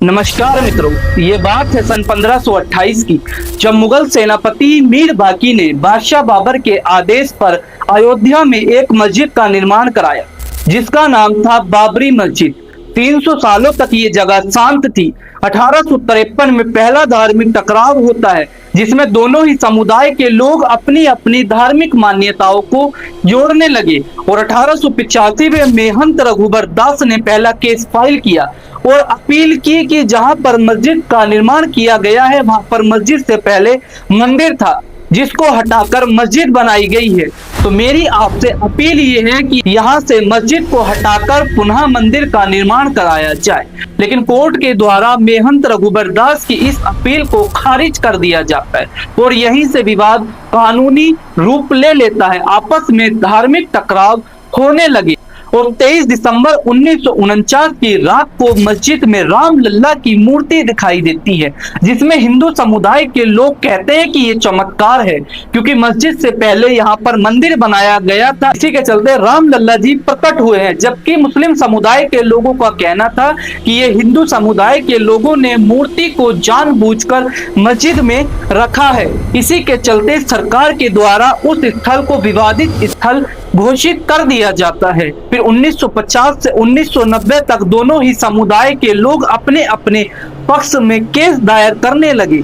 नमस्कार मित्रों, ये बात है सन 1528 की, जब मुगल सेनापति मीर बाकी ने बादशाह बाबर के आदेश पर अयोध्या में एक मस्जिद का निर्माण कराया, जिसका नाम था बाबरी मस्जिद। 300 सालों तक ये जगह शांत थी। 1853 में पहला धार्मिक टकराव होता है, जिसमें दोनों ही समुदाय के लोग अपनी अपनी धार्मिक मान्यताओं को जोड़ने लगे और 1885 में महंत रघुबर दास ने पहला केस फाइल किया और अपील की कि जहां पर मस्जिद का निर्माण किया गया है, वहां पर मस्जिद से पहले मंदिर था, जिसको हटाकर मस्जिद बनाई गई है। तो मेरी आपसे अपील ये है कि यहाँ से मस्जिद को हटाकर पुनः मंदिर का निर्माण कराया जाए। लेकिन कोर्ट के द्वारा महंत रघुबर दास की इस अपील को खारिज कर दिया जाता है और यहीं से विवाद कानूनी रूप ले लेता है। आपस में धार्मिक टकराव होने लगे और 23 दिसंबर 1949 की रात को मस्जिद में राम लल्ला की मूर्ति दिखाई देती है, जिसमें हिंदू समुदाय के लोग कहते हैं कि ये चमत्कार है, क्योंकि मस्जिद से पहले यहाँ पर मंदिर बनाया गया था। इसी के चलते राम लल्ला जी प्रकट हुए हैं। जबकि मुस्लिम समुदाय के लोगों का कहना था कि ये हिंदू समुदाय के लोगों ने मूर्ति को जानबूझकर मस्जिद में रखा है। इसी के चलते सरकार के द्वारा उस स्थल को विवादित स्थल घोषित कर दिया जाता है। फिर 1950 से 1990 तक दोनों ही समुदाय के लोग अपने अपने पक्ष में केस दायर करने लगे,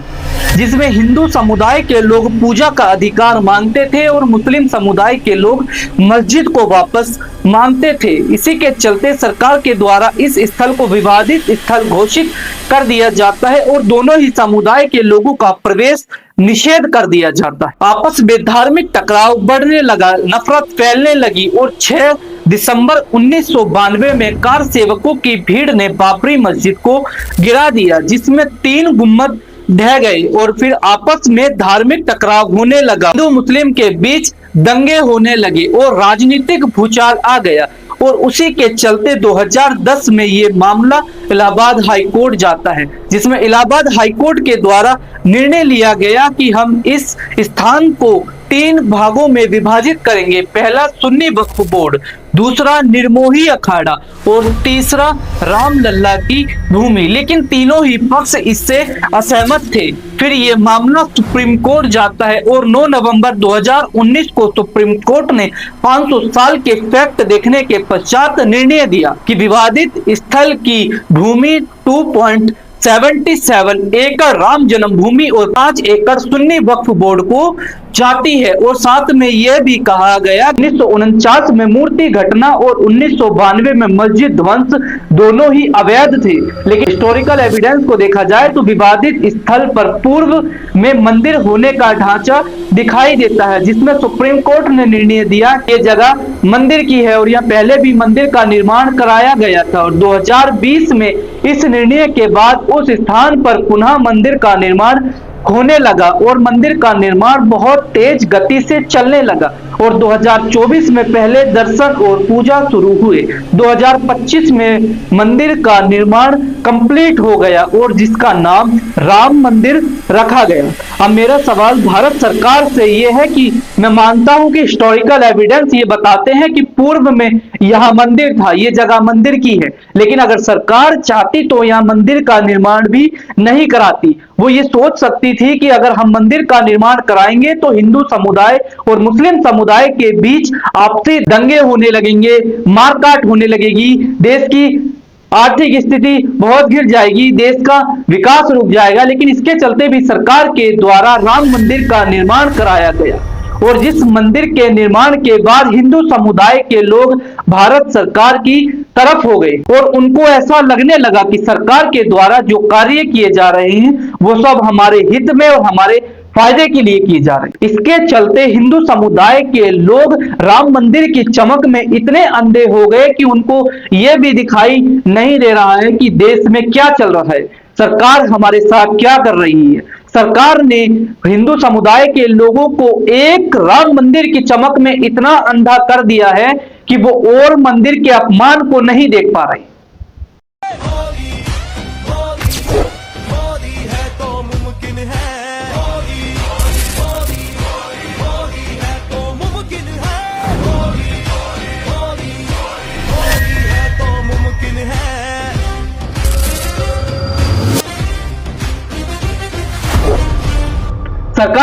जिसमें हिंदू समुदाय के लोग पूजा का अधिकार मांगते थे और मुस्लिम समुदाय के लोग मस्जिद को वापस मांगते थे। इसी के चलते सरकार के द्वारा इस स्थल को विवादित स्थल घोषित कर दिया जाता है और दोनों ही समुदाय के लोगों का प्रवेश निषेध कर दिया जाता है। आपस में धार्मिक टकराव बढ़ने लगा, नफरत फैलने लगी और 6 दिसंबर 1992 में कार सेवकों की भीड़ ने बाबरी मस्जिद को गिरा दिया, जिसमें 3 गुम्बद ढह गए और फिर आपस में धार्मिक टकराव होने लगा। हिंदू मुस्लिम के बीच दंगे होने लगे और राजनीतिक भूचाल आ गया और उसी के चलते 2010 में ये मामला इलाहाबाद हाई कोर्ट जाता है, जिसमें इलाहाबाद हाई कोर्ट के द्वारा निर्णय लिया गया कि हम इस स्थान को 3 भागों में विभाजित करेंगे। पहला सुन्नी वक्फ बोर्ड, दूसरा निर्मोही अखाड़ा और तीसरा राम लल्ला की भूमि। लेकिन तीनों ही पक्ष इससे असहमत थे। फिर ये मामला सुप्रीम कोर्ट जाता है और 9 नवंबर 2019 को सुप्रीम कोर्ट ने 500 साल के फैक्ट देखने के पश्चात निर्णय दिया कि विवादित स्थल की भूमि 2.77 एकड़ राम जन्मभूमि और 5 एकड़ सुन्नी वक्फ बोर्ड को जाती है। और साथ में यह भी कहा गया 1949 में मूर्ति घटना और 1992 में मस्जिद ध्वंस दोनों ही अवैध थे। लेकिन हिस्टोरिकल एविडेंस को देखा जाए तो विवादित स्थल पर पूर्व में मंदिर होने का ढांचा दिखाई देता है, जिसमें सुप्रीम कोर्ट ने निर्णय दिया कि जगह मंदिर की है और यहाँ पहले भी मंदिर का निर्माण कराया गया था। और 2020 में इस निर्णय के बाद उस स्थान पर पुनः मंदिर का निर्माण होने लगा और मंदिर का निर्माण बहुत तेज गति से चलने लगा और 2024 में पहले दर्शन और पूजा शुरू हुए। 2025 में मंदिर का निर्माण कंप्लीट हो गया और जिसका नाम राम मंदिर रखा गया। अब मेरा सवाल भारत सरकार से यह है कि मैं मानता हूं कि हिस्टोरिकल एविडेंस ये बताते हैं कि पूर्व में यहाँ मंदिर था, ये जगह मंदिर की है, लेकिन अगर सरकार चाहती तो यहाँ मंदिर का निर्माण भी नहीं कराती। वो ये सोच सकती थी कि अगर हम मंदिर का निर्माण कराएंगे तो हिंदू समुदाय और मुस्लिम समुदाय के बीच आपसी दंगे होने लगेंगे, मारकाट होने लगेगी, देश की आर्थिक स्थिति बहुत गिर जाएगी, देश का विकास रुक जाएगा। लेकिन इसके चलते भी सरकार के द्वारा राम मंदिर का निर्माण कराया गया और जिस मंदिर के निर्माण के बाद हिंदू समुदाय के लोग भारत सरकार की तरफ हो गए और उनको ऐसा लगने लगा कि सरकार के द्वारा जो कार्य किए जा रहे हैं वो सब हमारे हित में और हमारे फायदे के लिए किए जा रहे हैं। इसके चलते हिंदू समुदाय के लोग राम मंदिर की चमक में इतने अंधे हो गए कि उनको यह भी दिखाई नहीं दे रहा है कि देश में क्या चल रहा है, सरकार हमारे साथ क्या कर रही है। सरकार ने हिंदू समुदाय के लोगों को एक राम मंदिर की चमक में इतना अंधा कर दिया है कि वो और मंदिर के अपमान को नहीं देख पा रहे।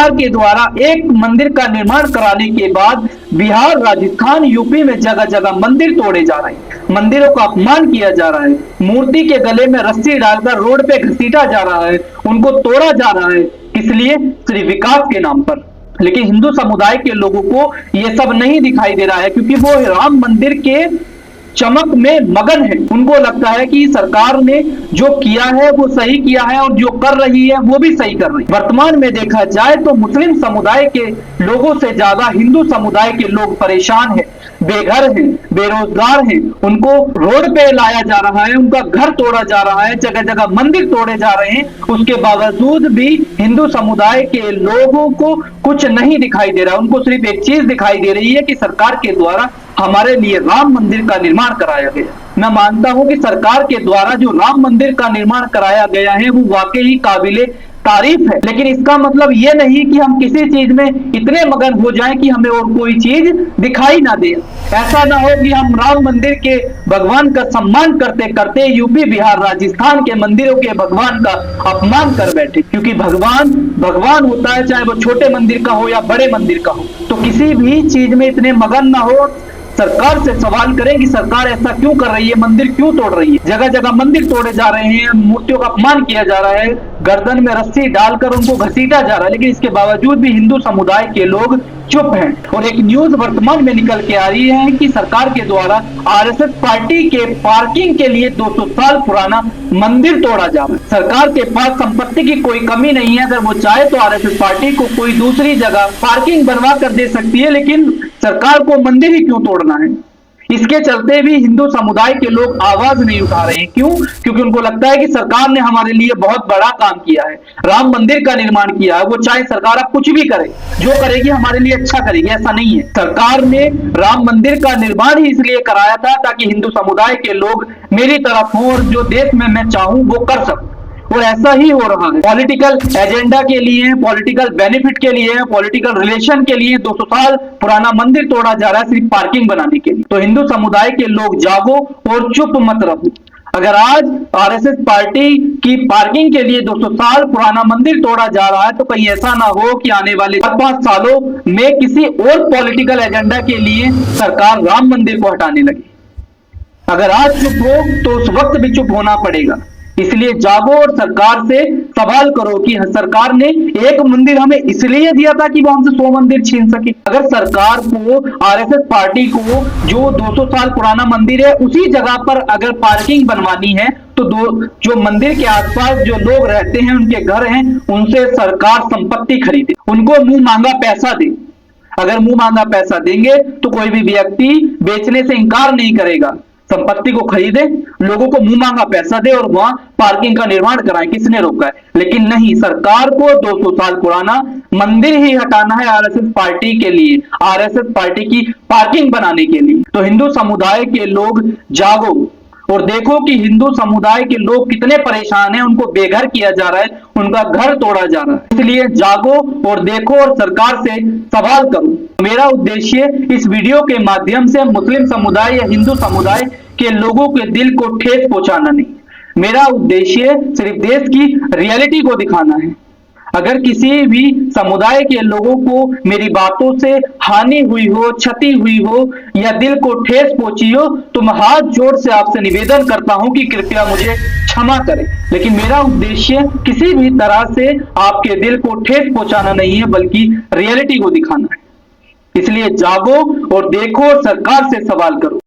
सरकार के द्वारा एक मंदिर का निर्माण कराने के बाद बिहार, राजस्थान, यूपी में जगह जगह मंदिर तोड़े जा रहे हैं, मंदिरों का अपमान किया जा रहा है, मूर्ति के गले में रस्सी डालकर रोड पे घसीटा जा रहा है, उनको तोड़ा जा रहा है, इसलिए सिर्फ विकास के नाम पर। लेकिन हिंदू समुदाय के लोगों को ये सब नहीं दिखाई दे रहा है, क्योंकि वो राम मंदिर के चमक में मगन है। उनको लगता है कि सरकार ने जो किया है वो सही किया है और जो कर रही है वो भी सही कर रही है। वर्तमान में देखा जाए तो मुस्लिम समुदाय के लोगों से ज्यादा हिंदू समुदाय के लोग परेशान हैं, बेघर हैं, बेरोजगार हैं, उनको रोड पे लाया जा रहा है, उनका घर तोड़ा जा रहा है, जगह जगह मंदिर तोड़े जा रहे हैं। उसके बावजूद भी हिंदू समुदाय के लोगों को कुछ नहीं दिखाई दे रहा। उनको सिर्फ एक चीज दिखाई दे रही है कि सरकार के द्वारा हमारे लिए राम मंदिर का निर्माण कराया गया। मैं मानता हूं कि सरकार के द्वारा जो राम मंदिर का निर्माण कराया गया है वो वाकई ही काबिले तारीफ है, लेकिन इसका मतलब ये नहीं कि हम किसी चीज में इतने मगन हो जाएं कि हमें और कोई चीज दिखाई ना दे। ऐसा ना हो कि हम राम मंदिर के भगवान का सम्मान करते करते यूपी, बिहार, राजस्थान के मंदिरों के भगवान का अपमान कर बैठे, क्योंकि भगवान भगवान होता है, चाहे वो छोटे मंदिर का हो या बड़े मंदिर का हो। तो किसी भी चीज में इतने मगन ना हो। सरकार से सवाल करें कि सरकार ऐसा क्यों कर रही है, मंदिर क्यों तोड़ रही है। जगह जगह मंदिर तोड़े जा रहे हैं, मूर्तियों का अपमान किया जा रहा है, गर्दन में रस्सी डालकर उनको घसीटा जा रहा है, लेकिन इसके बावजूद भी हिंदू समुदाय के लोग चुप हैं। और एक न्यूज वर्तमान में निकल के आ रही है कि सरकार के द्वारा आरएसएस पार्टी के पार्किंग के लिए 200 साल पुराना मंदिर तोड़ा जा रहा है। सरकार के पास संपत्ति की कोई कमी नहीं है, अगर वो चाहे तो आरएसएस पार्टी को कोई दूसरी जगह पार्किंग बनवा कर दे सकती है, लेकिन सरकार को मंदिर ही क्यों तोड़ना है। इसके चलते भी हिंदू समुदाय के लोग आवाज नहीं उठा रहे हैं। क्यों? क्योंकि उनको लगता है कि सरकार ने हमारे लिए बहुत बड़ा काम किया है, राम मंदिर का निर्माण किया है। वो चाहे सरकार अब कुछ भी करे, जो करेगी हमारे लिए अच्छा करेगी, ऐसा नहीं है। सरकार ने राम मंदिर का निर्माण ही इसलिए कराया था ताकि हिंदू समुदाय के लोग मेरी तरफ हों और जो देश में मैं चाहूं वो कर सकूं। और ऐसा ही हो रहा है। पॉलिटिकल एजेंडा के लिए, पॉलिटिकल बेनिफिट के लिए, पॉलिटिकल रिलेशन के लिए 200 साल पुराना मंदिर तोड़ा जा रहा है सिर्फ पार्किंग बनाने के लिए। तो हिंदू समुदाय के लोग जागो और चुप मत रहो। अगर आज आरएसएस पार्टी की पार्किंग के लिए 200 साल पुराना मंदिर तोड़ा जा रहा है तो कहीं ऐसा ना हो कि आने वाले 5 सालों में किसी और पॉलिटिकल एजेंडा के लिए सरकार राम मंदिर को हटाने लगे। अगर आज चुप हो तो उस वक्त भी चुप होना पड़ेगा। इसलिए जागो और सरकार से सवाल करो कि सरकार ने एक मंदिर हमें इसलिए दिया था कि वो हमसे 100 मंदिर छीन सके। अगर सरकार को, आरएसएस पार्टी को जो 200 साल पुराना मंदिर है उसी जगह पर अगर पार्किंग बनवानी है तो जो मंदिर के आसपास जो लोग रहते हैं, उनके घर हैं, उनसे सरकार संपत्ति खरीदे, उनको मुंह मांगा पैसा दे। अगर मुंह मांगा पैसा देंगे तो कोई भी व्यक्ति बेचने से इनकार नहीं करेगा। संपत्ति को खरीदे, लोगों को मुंह मांगा पैसा दे और वहां पार्किंग का निर्माण कराए, किसने रोका है? लेकिन नहीं, सरकार को 200 साल पुराना मंदिर ही हटाना है आरएसएस पार्टी के लिए, आरएसएस पार्टी की पार्किंग बनाने के लिए। तो हिंदू समुदाय के लोग जागो और देखो कि हिंदू समुदाय के लोग कितने परेशान हैं, उनको बेघर किया जा रहा है, उनका घर तोड़ा जा रहा है। इसलिए जागो और देखो और सरकार से सवाल करो। मेरा उद्देश्य इस वीडियो के माध्यम से मुस्लिम समुदाय या हिंदू समुदाय के लोगों के दिल को ठेस पहुंचाना नहीं, मेरा उद्देश्य सिर्फ देश की रियलिटी को दिखाना है। अगर किसी भी समुदाय के लोगों को मेरी बातों से हानि हुई हो, क्षति हुई हो या दिल को ठेस पहुंची हो तो मैं हाथ जोड़ से आपसे निवेदन करता हूं कि कृपया मुझे क्षमा करें। लेकिन मेरा उद्देश्य किसी भी तरह से आपके दिल को ठेस पहुंचाना नहीं है, बल्कि रियलिटी को दिखाना है। इसलिए जागो और देखो और सरकार से सवाल करो।